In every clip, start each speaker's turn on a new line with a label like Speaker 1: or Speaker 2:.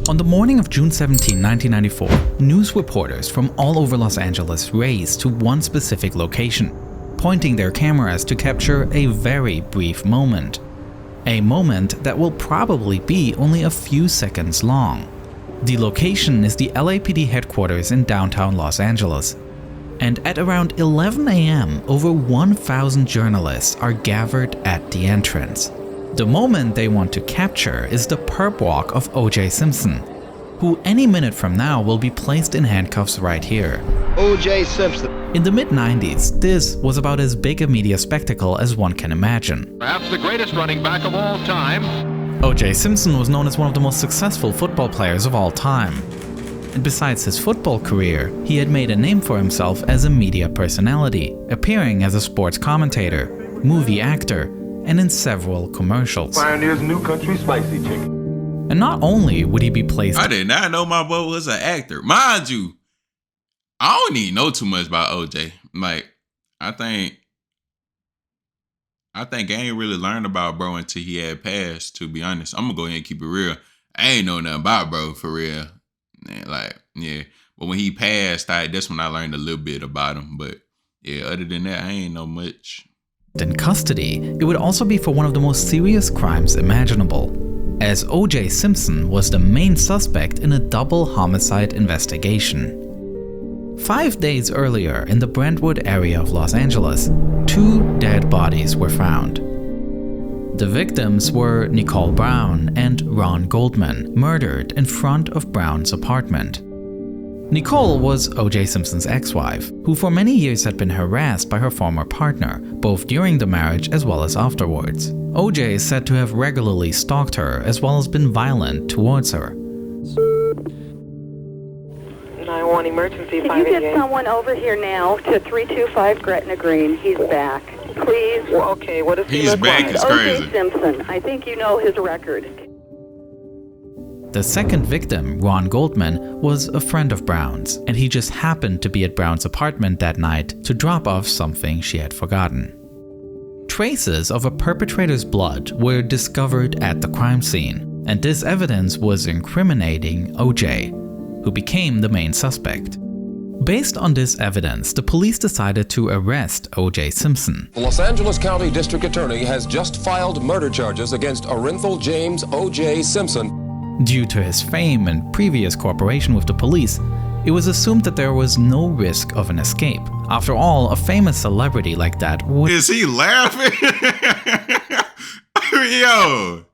Speaker 1: On the morning of June 17, 1994, news reporters from all over Los Angeles raced to one specific location, pointing their cameras to capture a very brief moment. A moment that will probably be only a few seconds long. The location is the LAPD headquarters in downtown Los Angeles. And at around 11 a.m., over 1,000 journalists are gathered at the entrance. The moment they want to capture is the perp walk of O.J. Simpson, who any minute from now will be placed in handcuffs right here.
Speaker 2: O.J. Simpson.
Speaker 1: In the mid-90s, this was about as big a media spectacle as one can imagine.
Speaker 3: Perhaps the greatest running back of all time.
Speaker 1: O.J. Simpson was known as one of the most successful football players of all time. And besides his football career, he had made a name for himself as a media personality, appearing as a sports commentator, movie actor, and in several commercials.
Speaker 4: Pioneer's New Country Spicy Chicken.
Speaker 1: And not only would he be placed—
Speaker 5: I did not know my boy was an actor. Mind you, I don't even know too much about OJ. Like, I think I ain't really learned about bro until he had passed, to be honest. I'm gonna go ahead and keep it real. I ain't know nothing about bro for real. Like, yeah. But when he passed, that's when I learned a little bit about him. But yeah, other than that, I ain't know much.
Speaker 1: in custody, it would also be for one of the most serious crimes imaginable, as O.J. Simpson was the main suspect in a double homicide investigation. 5 days earlier, in the Brentwood area of Los Angeles, 2 dead bodies were found. The victims were Nicole Brown and Ron Goldman, murdered in front of Brown's apartment. Nicole was O.J. Simpson's ex-wife, who for many years had been harassed by her former partner, both during the marriage as well as afterwards. O.J. is said to have regularly stalked her as well as been violent towards her.
Speaker 6: 911 emergency.
Speaker 7: Can you get someone over here now to 325 Gretna Green? He's back. Please.
Speaker 6: Well, okay, what does he
Speaker 5: He's
Speaker 6: look
Speaker 5: back,
Speaker 6: like?
Speaker 5: it's
Speaker 7: O.J.
Speaker 5: crazy.
Speaker 7: Simpson. I think you know his record.
Speaker 1: The second victim, Ron Goldman, was a friend of Brown's, and he just happened to be at Brown's apartment that night to drop off something she had forgotten. Traces of a perpetrator's blood were discovered at the crime scene, and this evidence was incriminating O.J., who became the main suspect. Based on this evidence, the police decided to arrest O.J. Simpson.
Speaker 8: The Los Angeles County District Attorney has just filed murder charges against Orenthal James O.J. Simpson.
Speaker 1: Due to his fame and previous cooperation with the police, it was assumed that there was no risk of an escape. After all, a famous celebrity like that would—
Speaker 5: Is he laughing? Yo.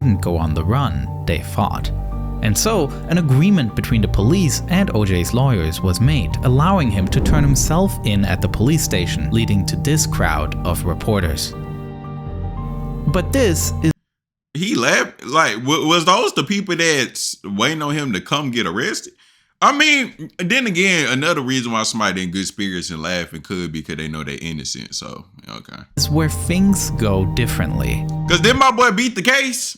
Speaker 1: Didn't go on the run, they thought. And so, an agreement between the police and O.J.'s lawyers was made, allowing him to turn himself in at the police station, leading to this crowd of reporters. But this is—
Speaker 5: He laughed. Like, was those the people that's waiting on him to come get arrested? I mean, then again, another reason why somebody in good spirits and laughing could be because they know they're innocent. So, okay.
Speaker 1: is where things go differently.
Speaker 5: Because then my boy beat the case.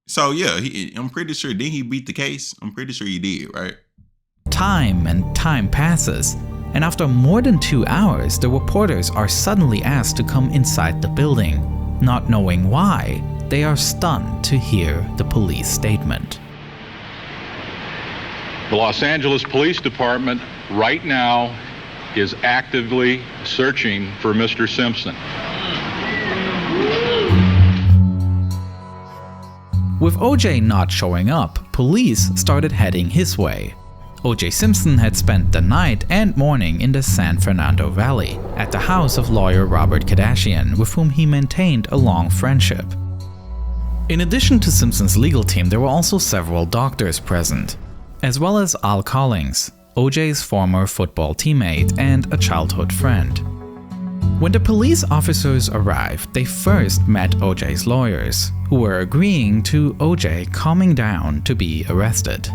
Speaker 5: So, yeah, I'm pretty sure. Didn't he beat the case? I'm pretty sure he did, right?
Speaker 1: Time passes, and after more than 2 hours, the reporters are suddenly asked to come inside the building. Not knowing why, they are stunned to hear the police statement.
Speaker 3: The Los Angeles Police Department right now is actively searching for Mr. Simpson.
Speaker 1: With O.J. not showing up, police started heading his way. O.J. Simpson had spent the night and morning in the San Fernando Valley, at the house of lawyer Robert Kardashian, with whom he maintained a long friendship. In addition to Simpson's legal team, there were also several doctors present, as well as Al Collins, O.J.'s former football teammate and a childhood friend. When the police officers arrived, they first met O.J.'s lawyers, who were agreeing to O.J. calming down to be arrested.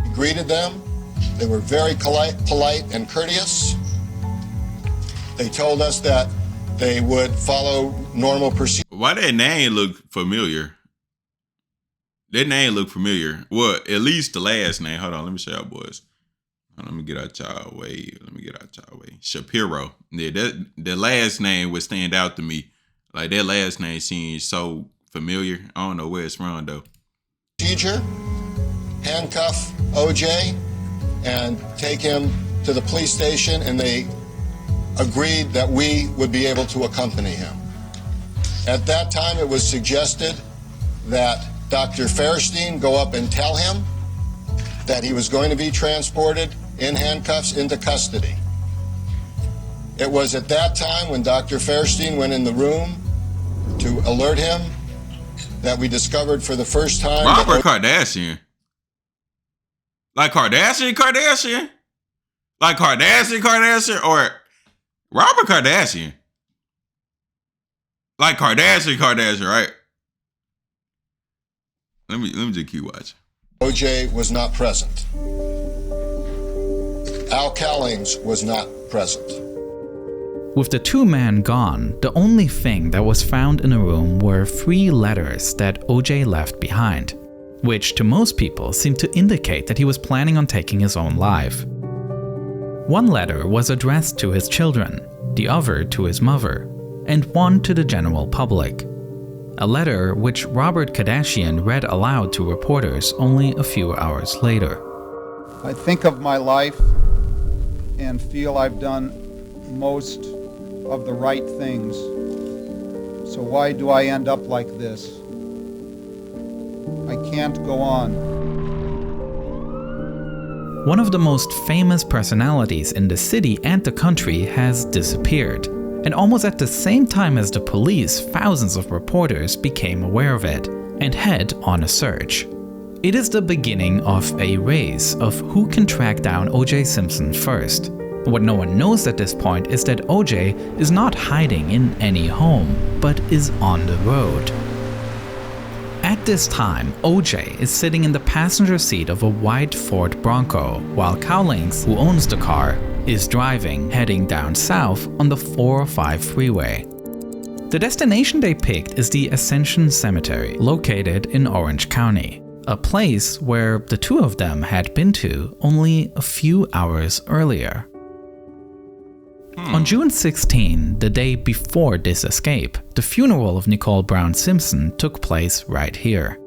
Speaker 9: We greeted them. They were very polite and courteous. They told us that they would follow normal procedures.
Speaker 5: Why that name look familiar? That name look familiar. Well, at least the last name. Hold on, let me show y'all boys. Let me get out y'all way. Shapiro. Yeah, the last name would stand out to me. Like, that last name seems so familiar. I don't know where it's from though.
Speaker 9: Procedure, handcuff OJ and take him to the police station, and they agreed that we would be able to accompany him. At that time, it was suggested that Dr. Fairstein go up and tell him that he was going to be transported in handcuffs into custody. It was at that time when Dr. Fairstein went in the room to alert him that we discovered for the first time...
Speaker 5: Robert Kardashian? Like Kardashian? Like Kardashian? Or Robert Kardashian? Like Kardashian, right? Let me just keep watching.
Speaker 9: OJ was not present. Al Cowlings was not present.
Speaker 1: With the two men gone, the only thing that was found in the room were 3 letters that OJ left behind, which to most people seemed to indicate that he was planning on taking his own life. One letter was addressed to his children, the other to his mother, and one to the general public. A letter which Robert Kardashian read aloud to reporters only a few hours later.
Speaker 2: I think of my life and feel I've done most of the right things. So why do I end up like this? I can't go on.
Speaker 1: One of the most famous personalities in the city and the country has disappeared. And almost at the same time as the police, thousands of reporters became aware of it and head on a search. It is the beginning of a race of who can track down O.J. Simpson first. What no one knows at this point is that O.J. is not hiding in any home, but is on the road. At this time, O.J. is sitting in the passenger seat of a white Ford Bronco, while Cowlings, who owns the car, is driving, heading down south on the 405 freeway. The destination they picked is the Ascension Cemetery, located in Orange County, a place where the two of them had been to only a few hours earlier. On June 16, the day before this escape, the funeral of Nicole Brown Simpson took place right here.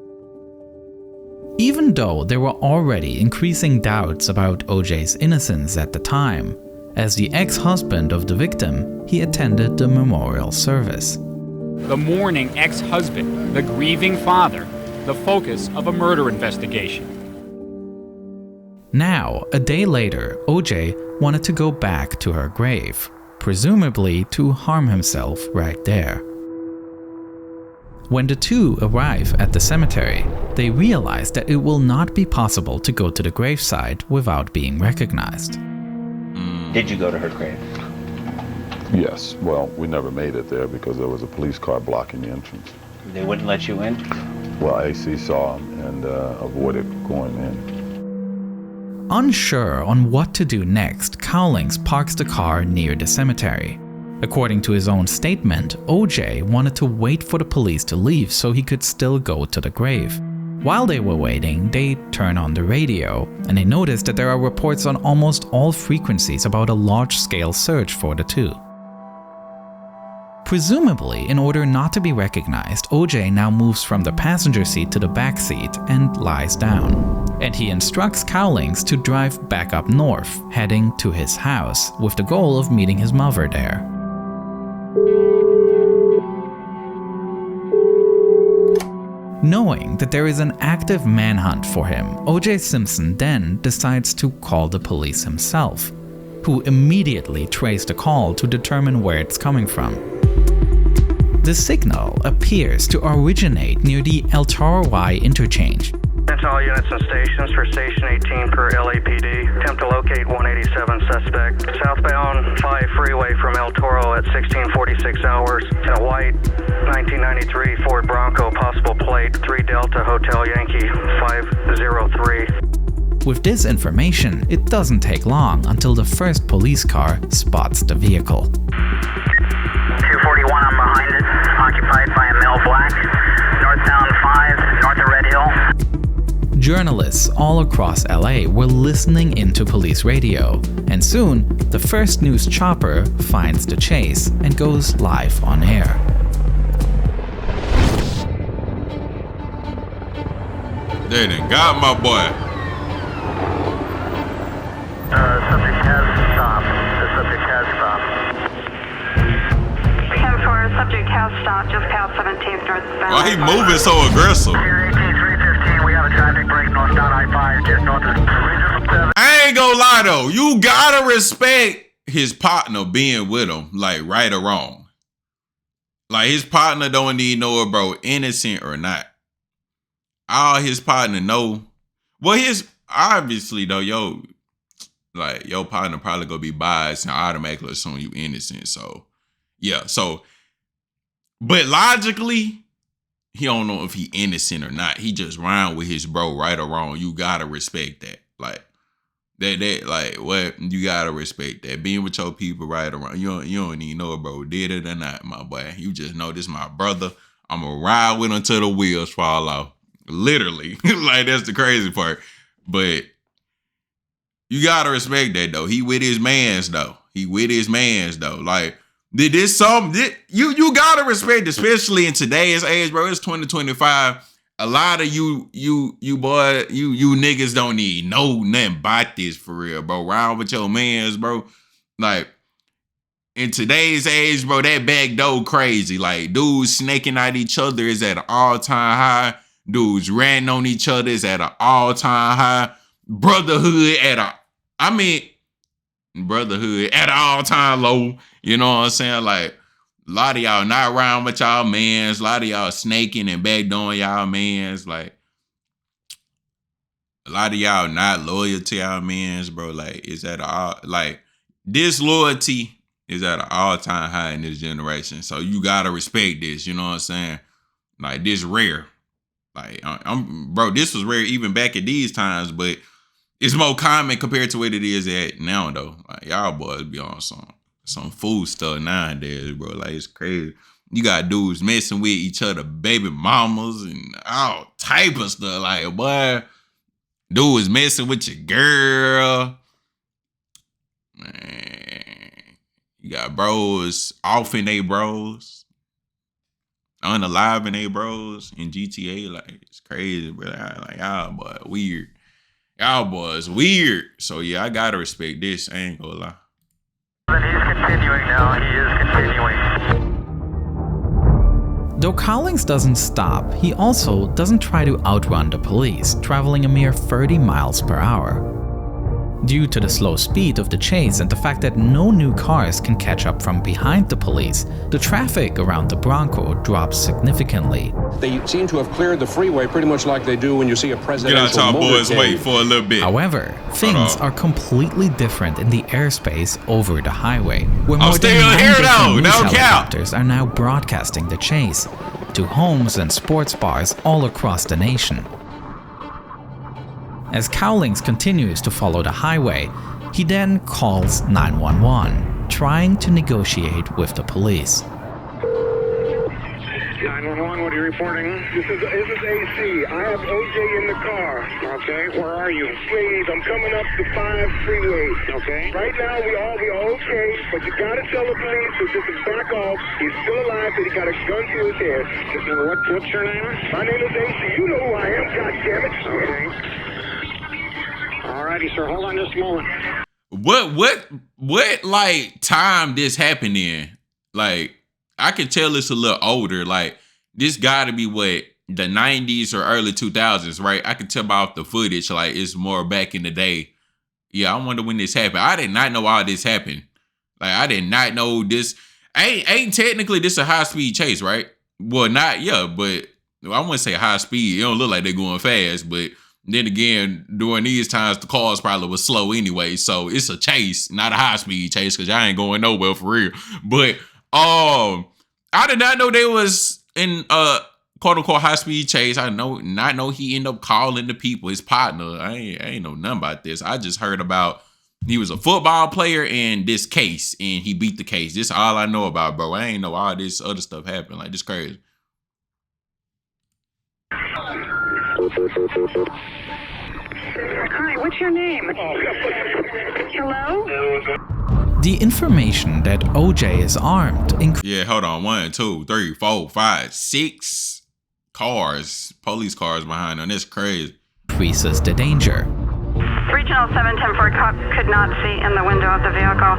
Speaker 1: Even though there were already increasing doubts about O.J.'s innocence at the time, as the ex-husband of the victim, he attended the memorial service.
Speaker 10: The mourning ex-husband, the grieving father, the focus of a murder investigation.
Speaker 1: Now, a day later, O.J. wanted to go back to her grave, presumably to harm himself right there. When the two arrive at the cemetery, they realize that it will not be possible to go to the gravesite without being recognized.
Speaker 11: Did you go to her grave?
Speaker 12: Yes. Well, we never made it there because there was a police car blocking the entrance.
Speaker 11: They wouldn't let you in?
Speaker 12: Well, AC saw him and avoided going in.
Speaker 1: Unsure on what to do next, Cowlings parks the car near the cemetery. According to his own statement, O.J. wanted to wait for the police to leave so he could still go to the grave. While they were waiting, they turn on the radio, and they notice that there are reports on almost all frequencies about a large-scale search for the two. Presumably, in order not to be recognized, O.J. now moves from the passenger seat to the back seat and lies down. And he instructs Cowlings to drive back up north, heading to his house, with the goal of meeting his mother there. Knowing that there is an active manhunt for him, O.J. Simpson then decides to call the police himself, who immediately trace the call to determine where it's coming from. The signal appears to originate near the El Toro Y interchange.
Speaker 13: Attention all units and stations for Station 18 per LAPD. Attempt to locate 187 suspect. Southbound 5 freeway from El Toro at 1646 hours. In a white 1993 Ford Bronco, possible plate 3 Delta Hotel Yankee 503.
Speaker 1: With this information, it doesn't take long until the first police car spots the vehicle.
Speaker 14: 241, I'm behind it, occupied by a male black. Northbound 5, north of Red Hill.
Speaker 1: Journalists all across LA were listening into police radio, and soon, the first news chopper finds the chase and goes live on air.
Speaker 5: They done got my boy.
Speaker 13: Subject has stopped. The subject has stopped.
Speaker 7: 10-4, subject has stopped just past 17th northbound.
Speaker 5: Why he moving so aggressive?
Speaker 14: 315, we have a traffic break north down I-5, just north of 307.
Speaker 5: I ain't gonna lie though, you gotta respect his partner being with him, like right or wrong. Like his partner don't need to know if bro innocent or not. All his partner know. Well, his obviously though, your partner probably gonna be biased and automatically assume you innocent. So yeah, but logically, he don't know if he innocent or not. He just round with his bro, right or wrong. You gotta respect that. Like that what you gotta respect that. Being with your people, right or wrong. You don't even know if bro did it or not, my boy. You just know this my brother. I'ma ride with him till the wheels fall off. Literally. Like that's the crazy part. But you gotta respect that though. He with his mans though. Like this something you gotta respect, especially in today's age, bro. It's 2025. A lot of you niggas don't need nothing about this for real, bro. Round with your mans, bro. Like in today's age, bro, that back door crazy. Like dudes snaking at each other is at an all-time high. Dudes ranting on each other is at an all-time high. Brotherhood at an all-time low. You know what I'm saying? Like, a lot of y'all not around with y'all mans. A lot of y'all snaking and backdooring y'all mans. Like, a lot of y'all not loyal to y'all mans, bro. Like, disloyalty is at an all-time high in this generation. So you gotta respect this. You know what I'm saying? Like, this rare. Like, bro, this was rare even back at these times, but it's more common compared to what it is at now, though. Like, y'all boys be on some food stuff nowadays, bro. Like, it's crazy. You got dudes messing with each other, baby mamas, and all type of stuff. Like, boy, dude is messing with your girl. Man, you got bros offing they bros, unaliving they bros in GTA. Like, it's crazy, bro. Like, y'all boy weird. Y'all boys weird. So yeah, I gotta respect this. I ain't gonna lie.
Speaker 13: But he's continuing now. He is continuing.
Speaker 1: Though Cowlings doesn't stop, he also doesn't try to outrun the police, traveling a mere 30 miles per hour. Due to the slow speed of the chase and the fact that no new cars can catch up from behind the police, the traffic around the Bronco drops significantly.
Speaker 8: They seem to have cleared the freeway pretty much like they do when you see a presidential
Speaker 5: Get out, top boys,
Speaker 8: motorcade.
Speaker 5: wait for a little bit.
Speaker 1: However, things are completely different in the airspace over the highway, where
Speaker 5: I'm
Speaker 1: more than
Speaker 5: still
Speaker 1: 9
Speaker 5: here
Speaker 1: different
Speaker 5: though,
Speaker 1: news
Speaker 5: no cap.
Speaker 1: helicopters are now broadcasting the chase to homes and sports bars all across the nation. As Cowlings continues to follow the highway, he then calls 911, trying to negotiate with the police.
Speaker 13: 911, what are you reporting?
Speaker 15: This is AC. I have OJ in the car.
Speaker 13: Okay, where are you?
Speaker 15: Please, I'm coming up the 5 freeway.
Speaker 13: Okay.
Speaker 15: Right now, we are okay, but you gotta tell the police to just back off. He's still alive, but he got a gun to his head.
Speaker 13: What's your name?
Speaker 15: My name is AC. You know who I am, goddammit.
Speaker 13: Okay. Alrighty, sir. Hold on just a moment.
Speaker 5: What like time this happened in? Like, I can tell it's a little older. Like, this gotta be what, the 90s or early 2000s, right? I can tell by the footage, like, it's more back in the day. Yeah, I wonder when this happened. I did not know all this happened. Like, I did not know this. Ain't technically this a high-speed chase, right? Well, not, yeah, but I wouldn't say high speed. It don't look like they're going fast, but then again, during these times, the cars probably was slow anyway. So it's a chase, not a high speed chase, because y'all ain't going nowhere for real. But I did not know they was in quote unquote high speed chase. I not know he ended up calling the people, his partner. I ain't know nothing about this. I just heard about he was a football player and this case, and he beat the case. This is all I know about, bro. I ain't know all this other stuff happened. Like, this crazy.
Speaker 7: Hi, what's your name? Hello?
Speaker 1: The information that OJ is armed
Speaker 5: Yeah, hold on. 1, 2, 3, 4, 5, 6 cars, police cars behind him. That's crazy.
Speaker 1: increases the danger.
Speaker 7: Regional 710 for a cop could not see in the window of the vehicle.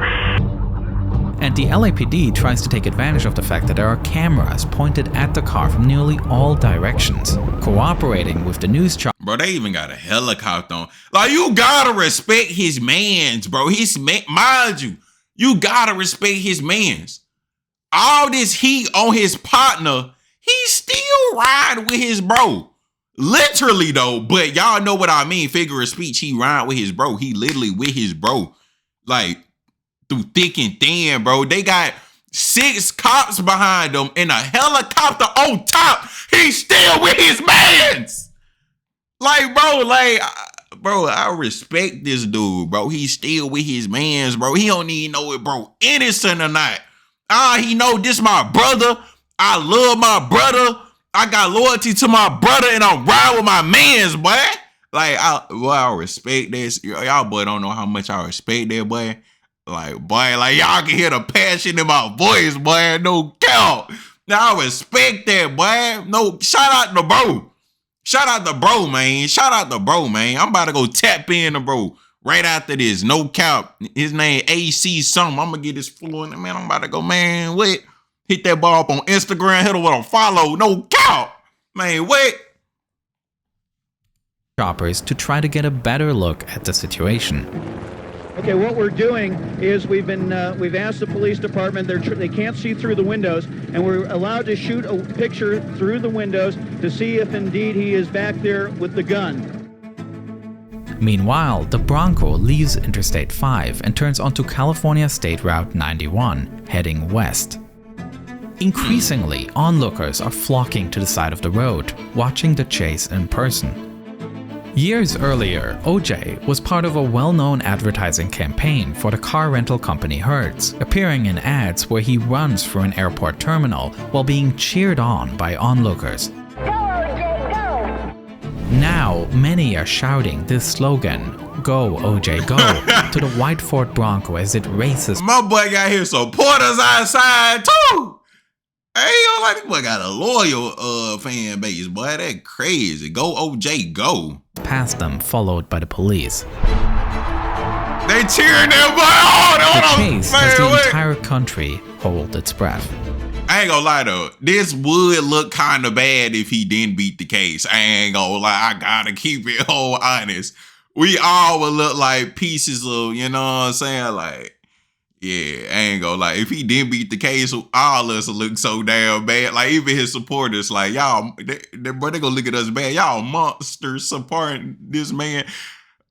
Speaker 1: And the LAPD tries to take advantage of the fact that there are cameras pointed at the car from nearly all directions, cooperating with the news chart.
Speaker 5: Bro, they even got a helicopter on. Like, you gotta respect his mans, bro. Mind you, you gotta respect his mans. All this heat on his partner, he's still riding with his bro. Literally though, but y'all know what I mean. Figure of speech, he ride with his bro. He literally with his bro. Like, through thick and thin, bro. They got 6 cops behind them and a helicopter on top. He's still with his mans. Like, bro, I respect this dude, bro. He's still with his mans, bro. He don't even know it, bro, innocent or not. He know this my brother. I love my brother. I got loyalty to my brother and I'm riding with my mans, boy. Like, I respect this. Y'all boy don't know how much I respect that, boy. Like, boy, like, y'all can hear the passion in my voice, boy. No count. Now, I respect that, boy. No, shout out to bro. Shout out to bro, man. Shout out to bro, man. I'm about to go tap in to bro right after this. No count. His name AC something. I'm going to get his fluent. Man, I'm about to go, man, what? Hit that ball up on Instagram. Hit him with a follow. No count. Man, what?
Speaker 1: Choppers to try to get a better look at the situation.
Speaker 16: Okay, what we're doing is we've asked the police department, they can't see through the windows, and we're allowed to shoot a picture through the windows to see if indeed he is back there with the gun.
Speaker 1: Meanwhile, the Bronco leaves Interstate 5 and turns onto California State Route 91, heading west. Increasingly, onlookers are flocking to the side of the road, watching the chase in person. Years earlier, OJ was part of a well-known advertising campaign for the car rental company Hertz, appearing in ads where he runs through an airport terminal while being cheered on by onlookers.
Speaker 15: Go, OJ, go!
Speaker 1: Now, many are shouting this slogan, "Go, OJ, go," to the white Ford Bronco as it races.
Speaker 5: My boy got his supporters outside too. Hey, yo, like, this boy got a loyal fan base, boy. That crazy. Go, OJ, go.
Speaker 1: Past them, followed by the police.
Speaker 5: They cheering their boy on.
Speaker 1: The chase has the entire country hold its breath.
Speaker 5: I ain't gonna lie though, this would look kind of bad if he didn't beat the case. I ain't gonna lie, I gotta keep it whole honest. We all would look like pieces of, you know what I'm saying? Like, yeah, I ain't gonna lie. If he didn't beat the case, all of us would look so damn bad. Like, even his supporters, like, y'all, they gonna look at us bad. Y'all monsters supporting this man.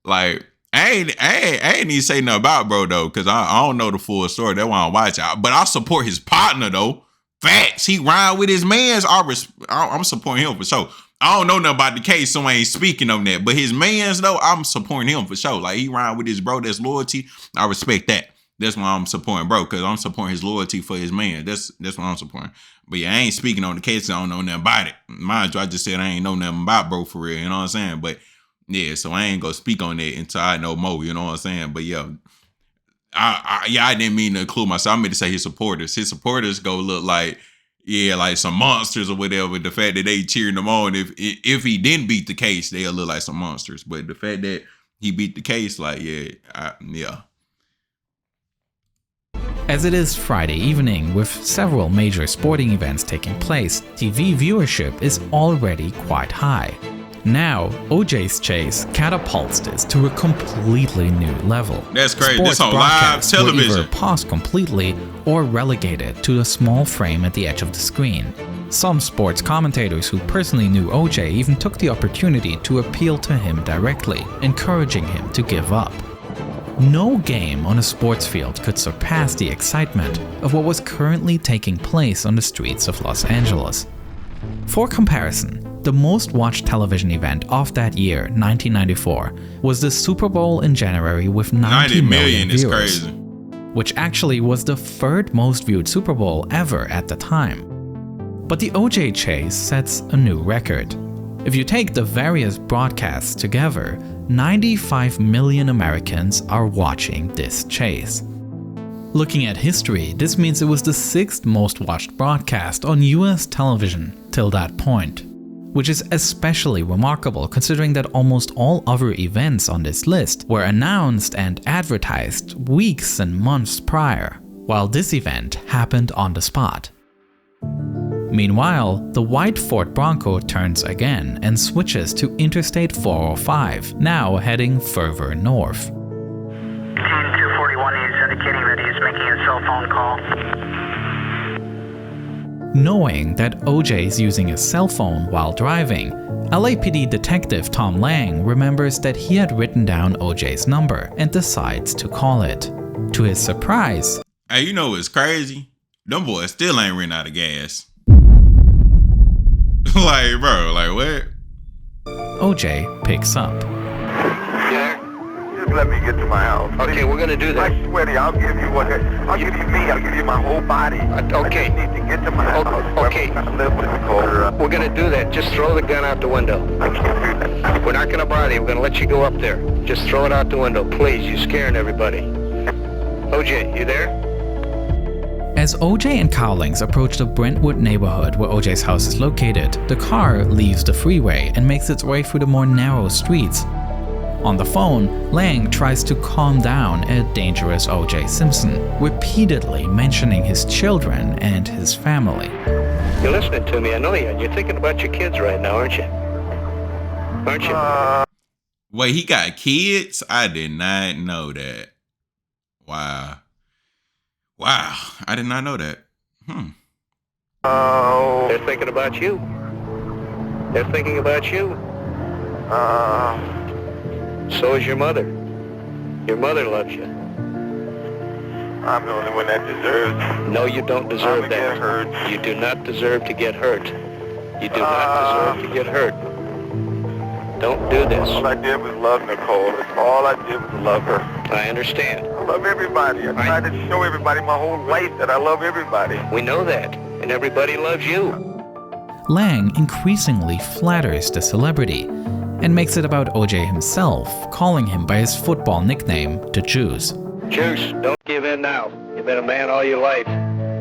Speaker 5: Like, I ain't even say nothing about bro, though, because I don't know the full story. That's why I watch out. But I support his partner, though. Facts. He ride with his mans. I'm supporting him for sure. I don't know nothing about the case, so I ain't speaking on that. But his mans, though, I'm supporting him for sure. Like, he ride with his bro. That's loyalty. I respect that. That's why I'm supporting bro, because I'm supporting his loyalty for his man. That's what I'm supporting. But yeah, I ain't speaking on the case. I don't know nothing about it. Mind you, I just said I ain't know nothing about bro for real. You know what I'm saying? But yeah, so I ain't gonna speak on that until I know more. You know what I'm saying? But yeah, I didn't mean to include myself. I meant to say his supporters. His supporters go look like, yeah, like some monsters or whatever. The fact that they cheering him on, if he didn't beat the case, they'll look like some monsters. But the fact that he beat the case, like, yeah.
Speaker 1: As it is Friday evening, with several major sporting events taking place, TV viewership is already quite high. Now, OJ's chase catapults this to a completely new level.
Speaker 5: That's crazy.
Speaker 1: Sports
Speaker 5: this on live television.
Speaker 1: Were either paused completely or relegated to a small frame at the edge of the screen. Some sports commentators who personally knew OJ even took the opportunity to appeal to him directly, encouraging him to give up. No game on a sports field could surpass the excitement of what was currently taking place on the streets of Los Angeles. For comparison, the most watched television event of that year, 1994, was the Super Bowl in January with 90 million viewers,
Speaker 5: is crazy.
Speaker 1: Which actually was the third most viewed Super Bowl ever at the time. But the OJ chase sets a new record. If you take the various broadcasts together, 95 million Americans are watching this chase. Looking at history, this means it was the 6th most watched broadcast on US television till that point. which is especially remarkable considering that almost all other events on this list were announced and advertised weeks and months prior, while this event happened on the spot. Meanwhile, the white Ford Bronco turns again and switches to Interstate 405, now heading further north.
Speaker 14: 241 is indicating that he is making a cell phone call.
Speaker 1: Knowing that OJ is using a cell phone while driving, LAPD detective Tom Lang remembers that he had written down OJ's number and decides to call it. To his surprise,
Speaker 5: hey, you know what's crazy? Them boys still ain't running out of gas. Like, bro, like what?
Speaker 1: OJ picks up.
Speaker 4: Yeah, just let me get to my house. Okay, we're gonna do that. I swear to you, I'll give you what. I'll give you me. I'll give you my whole body. Okay. I just need to get to my house. Okay. We're gonna do that. Just throw the gun out the window. I can't do that. We're not gonna bother you. We're gonna let you go up there. Just throw it out the window, please. You're scaring everybody. OJ, you there?
Speaker 1: As OJ and Cowlings approach the Brentwood neighborhood where OJ's house is located, the car leaves the freeway and makes its way through the more narrow streets. On the phone, Lang tries to calm down a dangerous OJ Simpson, repeatedly mentioning his children and his family.
Speaker 4: You're listening to me, I know you. You're thinking about your kids right now, aren't you? Aren't you?
Speaker 5: Wait, he got kids? I did not know that. Wow. Wow, I did not know that.
Speaker 4: Oh. They're thinking about you. They're thinking about you. So is your mother. Your mother loves you. I'm the only one that deserves. No, you don't deserve that. Get hurt. You do not deserve to get hurt. You do not deserve to get hurt. Don't do this. All I did was love Nicole. All I did was love her. I understand. I love everybody. I tried to show everybody my whole life that I love everybody. We know that, and everybody loves you.
Speaker 1: Lang increasingly flatters the celebrity and makes it about OJ himself, calling him by his football nickname, the Juice.
Speaker 4: Juice, don't give in now. You've been a man all your life.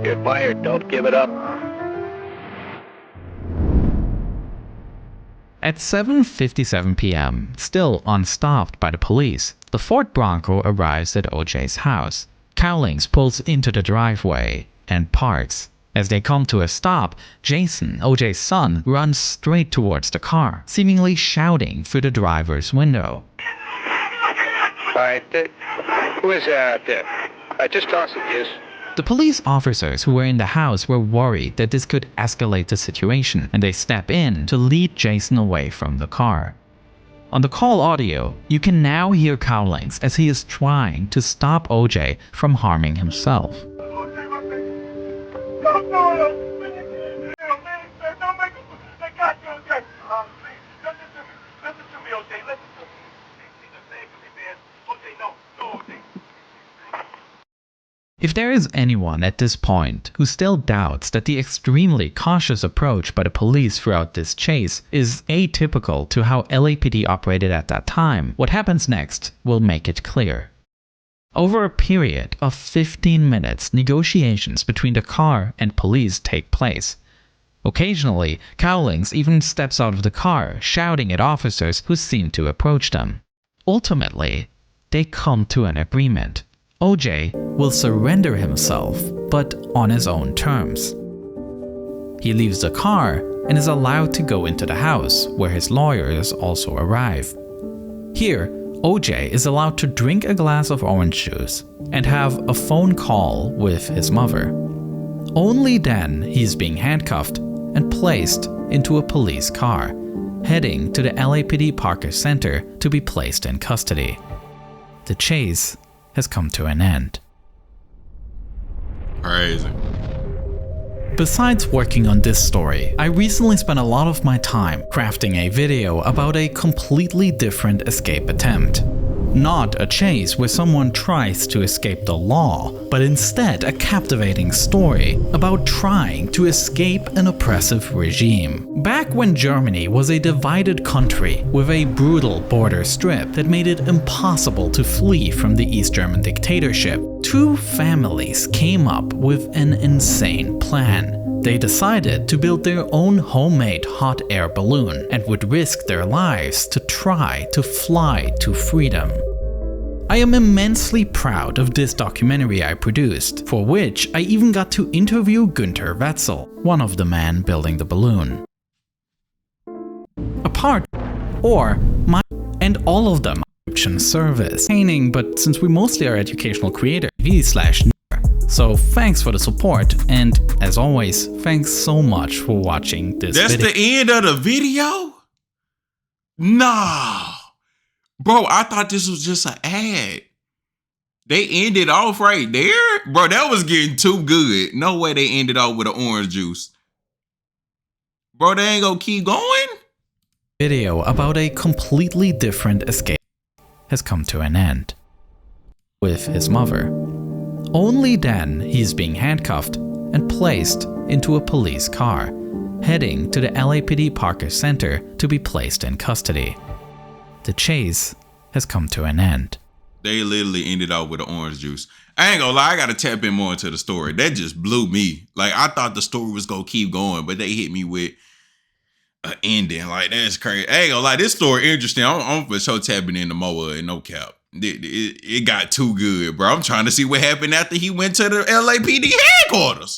Speaker 4: You're admired. Don't give it up.
Speaker 1: At 7:57 p.m., still unstopped by the police, the Ford Bronco arrives at OJ's house. Cowlings pulls into the driveway and parks. As they come to a stop, Jason, OJ's son, runs straight towards the car, seemingly shouting through the driver's window.
Speaker 4: All right, who is that out there? Just toss it, yes.
Speaker 1: The police officers who were in the house were worried that this could escalate the situation, and they step in to lead Jason away from the car. On the call audio, you can now hear Cowlings as he is trying to stop OJ from harming himself. If there is anyone at this point who still doubts that the extremely cautious approach by the police throughout this chase is atypical to how LAPD operated at that time, what happens next will make it clear. Over a period of 15 minutes, negotiations between the car and police take place. Occasionally, Cowlings even steps out of the car, shouting at officers who seem to approach them. Ultimately, they come to an agreement. OJ will surrender himself, but on his own terms. He leaves the car and is allowed to go into the house, where his lawyers also arrive. Here, OJ is allowed to drink a glass of orange juice and have a phone call with his mother. Only then he's being handcuffed and placed into a police car, heading to the LAPD Parker Center to be placed in custody. The chase has come to an end.
Speaker 5: Crazy.
Speaker 1: Besides working on this story, I recently spent a lot of my time crafting a video about a completely different escape attempt. Not a chase where someone tries to escape the law, but instead a captivating story about trying to escape an oppressive regime. Back when Germany was a divided country with a brutal border strip that made it impossible to flee from the East German dictatorship, two families came up with an insane plan. they decided to build their own homemade hot air balloon and would risk their lives to try to fly to freedom. I am immensely proud of this documentary I produced, for which I even got to interview Günther Wetzel, one of the men building the balloon. Apart, or my and all of them subscription service, but since we mostly are educational creators, so thanks for the support, and as always, thanks so much for watching this video.
Speaker 5: That's the end of the video? Nah. Bro, I thought this was just an ad. They ended off right there? Bro, that was getting too good. No way they ended off with an orange juice. Bro, they ain't gonna keep going?
Speaker 1: Video about a completely different escape has come to an end. With his mother. Only then he's being handcuffed and placed into a police car, heading to the LAPD Parker Center to be placed in custody. The chase has come to an end.
Speaker 5: They literally ended off with an orange juice. I ain't gonna lie, I gotta tap in more into the story. That just blew me. Like, I thought the story was gonna keep going, but they hit me with an ending. Like, that's crazy. I ain't gonna lie, this story interesting. I'm for sure tapping into more and no cap. It got too good, bro. I'm trying to see what happened after he went to the LAPD headquarters.